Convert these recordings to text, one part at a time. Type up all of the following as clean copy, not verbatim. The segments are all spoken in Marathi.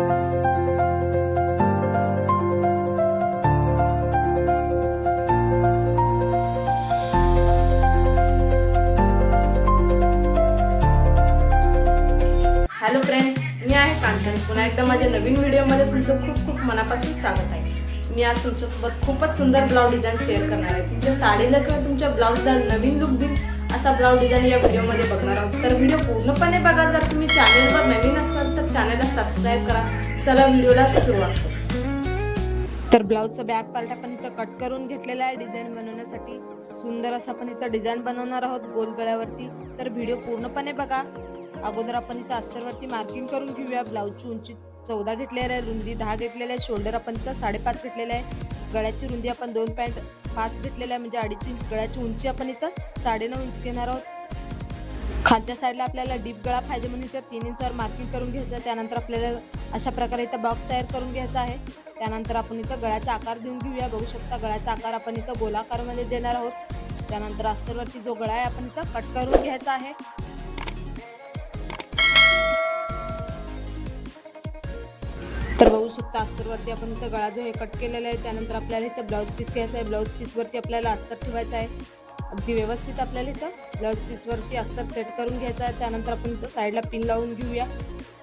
हॅलो फ्रेंड्स, मी आहे कांचन. पुन्हा एकदा माझ्या नवीन व्हिडिओमध्ये तुमचं खूप खूप मनापासून स्वागत आहे. मी आज तुमच्यासोबत खूपच सुंदर ब्लाउज डिझाईन शेअर करणार आहे. तुमच्या साडीला किंवा तुमच्या ब्लाउजला नवीन लुक देईल असा ब्लाउज डिझाईन या व्हिडिओमध्ये बघणार आहोत. तर व्हिडिओ पूर्णपणे बघा. जर तुम्ही चॅनलवर नवीन असाल तर चॅनलला सबस्क्राईब करा. चला व्हिडिओला सुरुवात करू. तर ब्लाउजचा बॅक पार्ट आपण इथं कट करून घेतलेला आहे डिझाईन बनवण्यासाठी. सुंदर असं आपण इथं डिझाईन बनवणार आहोत गोल गळ्यावरती. तर व्हिडिओ पूर्णपणे बघा. अगोदर आपण इथं अस्तरवरती मार्किंग करून घेऊया. ब्लाउजची उंची 14 घेतलेली आहे, रुंदी 10 घेतलेली आहे, शोल्डर आपण इथं 5.5 घेतलेले आहे, गळ्याची रुंदी आपण 2.5 घेतलेली आहे, म्हणजे 2.5 इंच. गळ्याची उंची आपण इथं 9.5 इंच घेणार आहोत. खालच्या साईडला आपल्याला डीप गळा पाहिजे म्हणून इथं 3 इंचावर मार्किंग करून घ्यायचं आहे. त्यानंतर आपल्याला अशा प्रकारे इथं बॉक्स तयार करून घ्यायचा आहे. त्यानंतर आपण इथं गळ्याचा आकार देऊन घेऊया. बघू शकता गळ्याचा आकार आपण इथं गोलाकारमध्ये देणार आहोत. त्यानंतर अस्तरवरती जो गळा आहे आपण इथं कट करून घ्यायचा आहे. तर बघू शकता अस्तरवरती आपण इथं गळा जो आहे कट केलेला आहे. त्यानंतर आपल्याला इथं ब्लाऊज पीस घ्यायचा आहे. ब्लाऊज पीसवरती आपल्याला अस्तर ठेवायचं आहे. अगदी व्यवस्थित आपल्याला इथं ब्लाऊज पीसवरती अस्तर सेट करून घ्यायचं आहे. त्यानंतर आपण इथं साईडला पिन लावून घेऊया.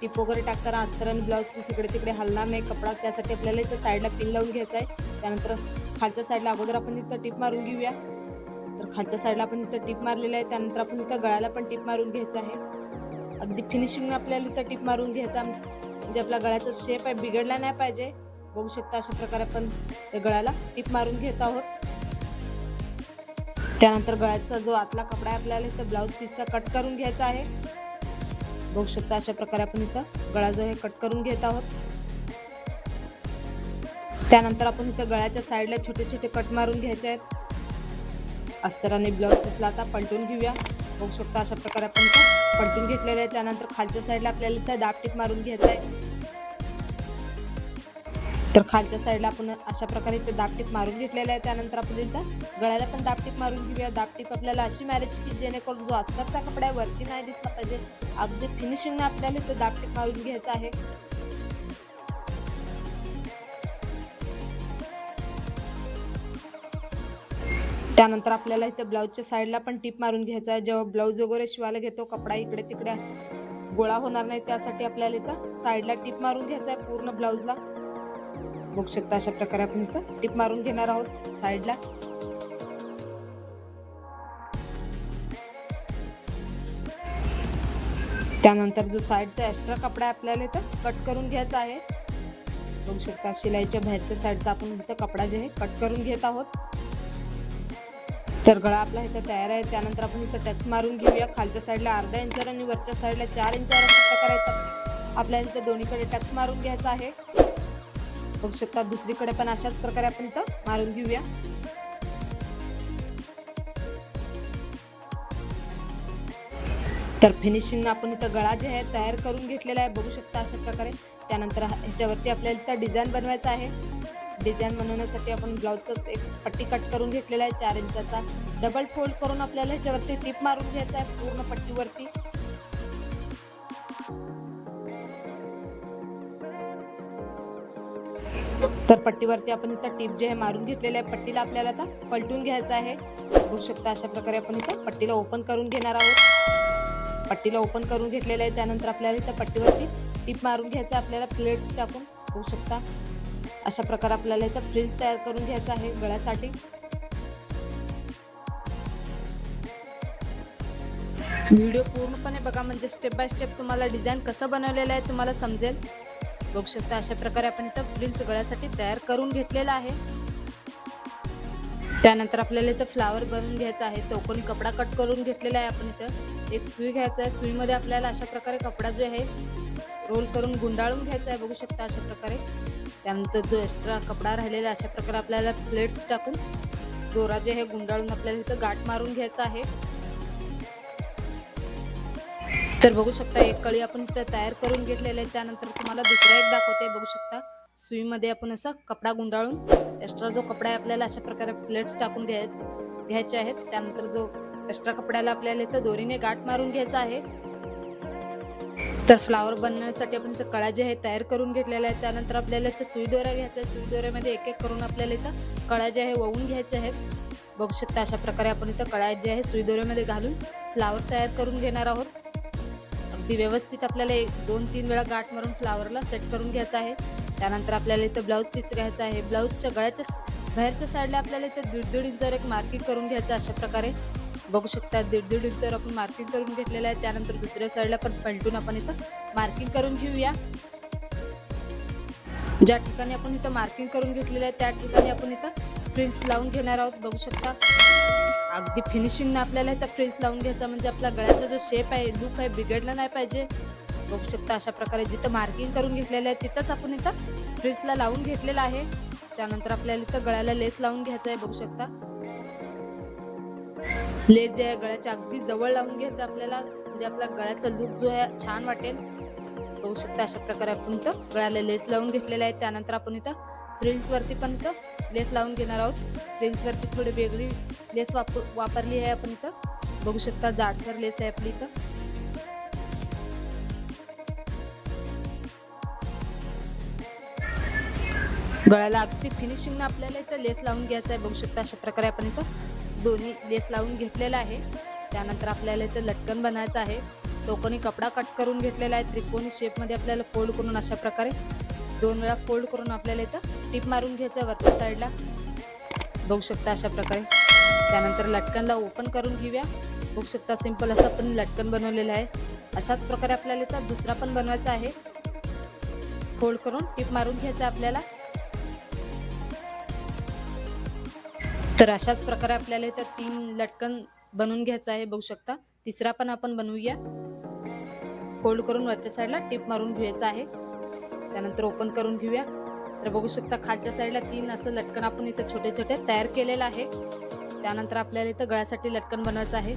टिप वगैरे टाकताना अस्तर आणि ब्लाऊज पीस इकडे तिकडे हलणार नाही कपडा, त्यासाठी आपल्याला इथं साईडला पिन लावून घ्यायचं आहे. त्यानंतर खालच्या साईडला अगोदर आपण इथं टिप मारून घेऊया. तर खालच्या साईडला आपण इथं टिप मारलेलं आहे. त्यानंतर आपण इथं गळ्याला पण टिप मारून घ्यायचं आहे. अगदी फिनिशिंग आपल्याला इथं टिप मारून घ्यायचा, म्हणजे आपला गळ्याचा शेप आहे बिघडला नाही पाहिजे. बघू शकता अशा प्रकारे आपण गळ्याला टिप मारून घेत आहोत. त्यानंतर गळ्याचा जो आतला कपडा आहे आपल्याला इथं ब्लाऊज पीसचा कट करून घ्यायचा आहे. बघू शकता अशा प्रकारे आपण इथं गळा जो आहे कट करून घेत आहोत. त्यानंतर आपण इथं गळ्याच्या साईडला छोटे छोटे कट मारून घ्यायचे आहेत. अस्तर आणि ब्लाऊज पीसला आता पलटून घेऊया. बघू शकता अशा प्रकारे आपण इथं पलटून घेतलेले आहे. त्यानंतर खालच्या साईडला आपल्याला इथं दाब टिप मारून घ्यायचा आहे. तर खालच्या साईडला आपण अशा प्रकारे इथे दाब टिप मारून घेतलेला आहे. त्यानंतर आपण इथं गळ्याला पण दाब टिप मारून घेऊया. दाब टिप आपल्याला अशी मारायची की जेणेकरून जो अस्तरचा कपडा आहे वरती नाही दिसला पाहिजे. अगदी फिनिशिंगने आपल्याला इथं दाब टिप मारून घ्यायचा आहे. त्यानंतर आपल्याला इथं ब्लाऊजच्या साईडला पण टिप मारून घ्यायचा आहे. जेव्हा ब्लाऊज वगैरे शिवायला घेतो कपडा इकडे तिकडे गोळा होणार नाही, त्यासाठी आपल्याला इथं साईडला टिप मारून घ्यायचा आहे पूर्ण ब्लाऊजला. बघू शकता अशा प्रकारे आपण इथं टिप मारून घेणार आहोत साईडला. त्यानंतर जो साईडचा एक्स्ट्रा कपडा आपल्याला इथं कट करून घ्यायचा आहे. बघू शकता शिलाईच्या बाहेरच्या साईडचा आपण इथं कपडा जे आहे कट करून घेत आहोत. तर गळा आपला इथं तयार आहे. त्यानंतर आपण इथं टक्स मारून घेऊया. खालच्या साईडला अर्धा इंचावर आणि वरच्या साईडला 4 इंचावर अशा प्रकारे इथं आपल्याला इथं दोन्हीकडे टक्स मारून घ्यायचा आहे. बघू शकता दुसरीकडे पण अशाच प्रकारे आपण इथं मारून घेऊया. तर फिनिशिंग आपण इथं गळा जे आहे तयार करून घेतलेला आहे. बघू शकता अशा प्रकारे. त्यानंतर ह्याच्यावरती आपल्याला इथं डिझाईन बनवायचा आहे. डिझाईन बनवण्यासाठी आपण ब्लाऊजचाच एक पट्टी कट करून घेतलेला आहे 4 इंचाचा. डबल फोल्ड करून आपल्याला ह्याच्यावरती टिप मारून घ्यायचा आहे पूर्ण पट्टीवरती. तर पट्टीवरती आपण इथं टिप जे आहे मारून घेतलेले आहे. पट्टीला आपल्याला आता पलटून घ्यायचं आहे. बघू शकता अशा प्रकारे आपण इथं पट्टीला ओपन करून घेणार आहोत. पट्टीला ओपन करून घेतलेलं आहे. त्यानंतर आपल्याला इथं पट्टीवरती टिप मारून घ्यायचं आहे आपल्याला प्लेट्स टाकून. बघू शकता अशा प्रकारे आपल्याला इथं फ्रिज तयार करून घ्यायचं आहे गळ्यासाठी. व्हिडिओ पूर्णपणे बघा, म्हणजे स्टेप बाय स्टेप तुम्हाला डिझाईन कसं बनवलेलं आहे तुम्हाला समजेल. बघू शकता अशा प्रकारे आपण इथं फ्रिल्स गळ्यासाठी तयार करून घेतलेला आहे. त्यानंतर आपल्याला इथं फ्लावर बनवून घ्यायचा आहे. चौकोनी कपडा कट करून घेतलेला आहे. आपण इथं एक सुई घ्यायचा आहे. सुईमध्ये आपल्याला अशा प्रकारे कपडा जो आहे रोल करून गुंडाळून घ्यायचा आहे. बघू शकता अशा प्रकारे. त्यानंतर जो एक्स्ट्रा कपडा राहिलेला अशा प्रकारे आपल्याला प्लेट्स टाकून दोरा जे आहे गुंडाळून आपल्याला इथं गाठ मारून घ्यायचा आहे. तर बघू शकता एक कळी आपण इथं तयार करून घेतलेले आहे. त्यानंतर तुम्हाला दुसरा एक दाखवते. बघू शकता सुईमध्ये आपण असा कपडा गुंडाळून एक्स्ट्रा जो कपडा आहे आपल्याला अशा प्रकारे प्लेट्स टाकून घ्यायचे आहेत. त्यानंतर जो एक्स्ट्रा कपड्याला आपल्याला इथं दोरीने गाठ मारून घ्यायचा आहे. तर फ्लावर बनवण्यासाठी आपण इथं कळा जे आहे तयार करून घेतलेला आहे. त्यानंतर आपल्याला इथं सुई दोरा घ्यायचा आहे. सुई दोऱ्यामध्ये एक एक करून आपल्याला इथं कळा जे आहे वळून घ्यायचे आहेत. बघू शकता अशा प्रकारे आपण इथं कळा जे आहे सुई दोऱ्यामध्ये घालून फ्लावर तयार करून घेणार आहोत. अगदी व्यवस्थित आपल्याला 2-3 वेळा गाठ मारून फ्लावरला सेट करून घ्यायचा आहे. त्यानंतर आपल्याला इथं ब्लाऊज पीस घ्यायचा आहे. ब्लाऊजच्या गळ्याच्या बाहेरच्या साईडला आपल्याला इथं 1.5 इंचावर एक मार्किंग करून घ्यायचं. अशा प्रकारे बघू शकता 1.5 इंचावर आपण मार्किंग करून घेतलेलं आहे. त्यानंतर दुसऱ्या साईडला पण पलटून आपण इथं मार्किंग करून घेऊया. ज्या ठिकाणी आपण इथं मार्किंग करून घेतलेलं आहे त्या ठिकाणी आपण इथं फ्रिल्स लावून घेणार आहोत. बघू शकता अगदी फिनिशिंगने आपल्याला इथं फ्रिल्स लावून घ्यायचा, म्हणजे आपला गळ्याचा जो शेप आहे, लुक आहे, बिघडला नाही पाहिजे. बघू शकता अशा प्रकारे जिथं मार्किंग करून घेतलेलं आहे तिथंच आपण इथं फ्रिल्सला लावून घेतलेलं आहे. त्यानंतर आपल्याला इथं गळ्याला लेस लावून घ्यायचं आहे. बघू शकता लेस जे आहे गळ्याच्या अगदी जवळ लावून घ्यायचं आपल्याला, म्हणजे आपला गळ्याचा लुक जो आहे छान वाटेल. बघू शकता अशा प्रकारे आपण इथं गळ्याला लेस लावून घेतलेला आहे. त्यानंतर आपण इथं फ्रिल्सवरती पण इथं लेस लावून घेणार आहोत. फ्रिल्सवरती थोडी वेगळी लेस वापरली आहे आपण इथं. बघू शकता जाडसर लेस आहे आपली इथं. गळ्याला अगदी फिनिशिंगने आपल्याला इथं लेस लावून घ्यायचं आहे. बघू शकता अशा प्रकारे आपण इथं दोन्ही लेस लावून घेतलेला आहे. त्यानंतर आपल्याला इथं लटकन बनायचं आहे. चौकोनी कपडा कट करून घेतलेला आहे. त्रिकोणी शेपमध्ये आपल्याला फोल्ड करून अशा प्रकारे 2 वेळा फोल्ड करून आपल्याला इथं टिप मारून घ्यायचं वरच्या साईडला. बघू शकता अशा प्रकारे. त्यानंतर लटकनला ओपन करून घेऊया. बघू शकता सिंपल असं आपण लटकन बनवलेलं आहे. अशाच प्रकारे आपल्याला इथं दुसरा पण बनवायचा आहे. फोल्ड करून टिप मारून घ्यायचं आपल्याला. तर अशाच प्रकारे आपल्याला इथं 3 लटकन बनवून घ्यायचं आहे. बघू शकता तिसरा पण आपण बनवूया. फोल्ड करून वरच्या साईडला टिप मारून घ्यायचं आहे. त्यानंतर ओपन करून घेऊया. तर बघू शकता खालच्या साईडला 3 असं लटकन आपण इथं छोटे छोटे तयार केलेलं आहे. त्यानंतर आपल्याला इथं गळ्यासाठी लटकन बनवायचं आहे.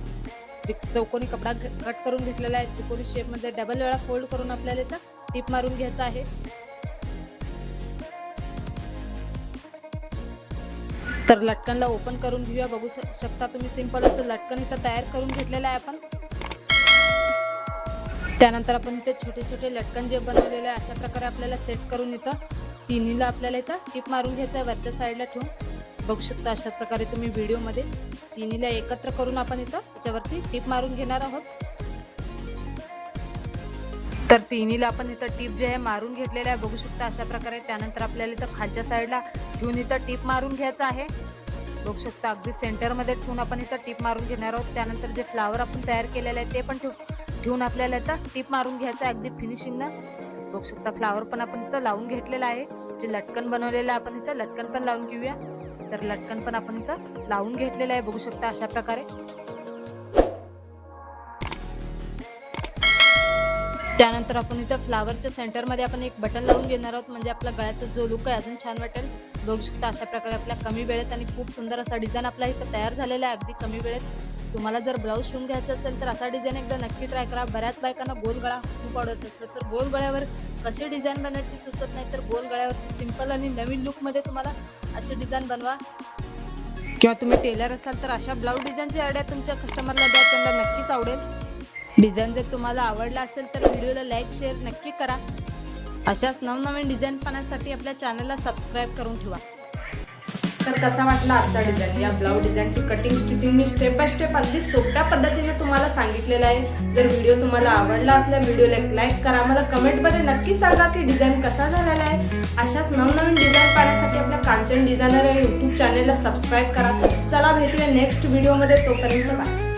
चौकोनी कपडा कट करून घेतलेला आहे. त्रिकोणी शेपमध्ये डबल वेळा फोल्ड करून आपल्याला इथं टिप मारून घ्यायचं आहे. तर लटकनला ओपन करून घेऊया. बघू शकता तुम्ही सिंपल असं लटकन इथं तयार करून घेतलेलं आहे आपण. त्यानंतर आपण इथे छोटे छोटे लटकन जे बनवलेले आहे अशा प्रकारे आपल्याला सेट करून इथं तिन्हीला आपल्याला इथं टिप मारून घ्यायचं आहे वरच्या साईडला ठेवून. बघू शकता अशा प्रकारे तुम्ही व्हिडिओमध्ये तिन्हीला एकत्र करून आपण इथं त्याच्यावरती टिप मारून घेणार आहोत. तर तिन्हीला आपण इथं टिप जे आहे मारून घेतलेलं आहे. बघू शकता अशा प्रकारे. त्यानंतर आपल्याला इथं खालच्या साईडला ठेवून इथं टिप मारून घ्यायचं आहे. बघू शकता अगदी सेंटरमध्ये ठेवून आपण इथं टिप मारून घेणार आहोत. त्यानंतर जे फ्लावर आपण तयार केलेलं आहे ते पण ठेवून आपल्याला इथं टिप मारून घ्यायचं आहे अगदी फिनिशिंगनं. बघू शकता फ्लावर पण आपण इथं लावून घेतलेलं आहे. जे लटकन बनवलेलं आहे आपण इथं लटकन पण लावून घेऊया. तर लटकन पण आपण इथं लावून घेतलेलं आहे. बघू शकता अशा प्रकारे. त्यानंतर आपण इथं फ्लावरच्या सेंटरमध्ये आपण एक बटन लावून घेणार आहोत, म्हणजे आपला गळ्याचा जो लुक आहे अजून छान वाटेल. बघू शकता अशा प्रकारे आपल्या कमी वेळेत आणि खूप सुंदर असा डिझाईन आपला इथं तयार झालेला आहे अगदी कमी वेळेत. तुम्हाला जर ब्लाऊज शिवून घ्यायचं असेल तर असा डिझाईन एकदा नक्की ट्राय करा. बऱ्याच बायकांना गोल गळा खूप आवडत असतं, तर गोल गळ्यावर कशी डिझाईन बनवायची सुचत नाही, तर गोल गळ्यावरची सिंपल आणि नवीन लुकमध्ये तुम्हाला अशी डिझाईन बनवा. किंवा तुम्ही टेलर असाल तर अशा ब्लाऊज डिझाईनची आयडिया तुमच्या कस्टमरला द्या, त्यांना नक्कीच आवडेल. डिझाईन जर तुम्हाला आवडला असेल तर व्हिडिओला लाईक शेअर नक्की करा. अशाच नवनवीन डिझाईन पाहण्यासाठी आपल्या चॅनलला सबस्क्राईब करून ठेवा. तर कसा वाटला आजचा डिझाईन? या ब्लाऊज डिझाईनची कटिंग स्टिचिंग मी स्टेप बाय स्टेप अगदी सोप्या पद्धतीने तुम्हाला सांगितलेलं आहे. जर व्हिडिओ तुम्हाला आवडला असल्यास व्हिडिओला एक लाईक करा. मला कमेंटमध्ये नक्की सांगा की डिझाईन कसा झालेला आहे. अशाच नवनवीन डिझाईन पाहण्यासाठी आपल्या कांचन डिझायनर या यूट्यूब चॅनलला सबस्क्राईब करा. चला भेटूया नेक्स्ट व्हिडिओमध्ये. तोपर्यंत बाय.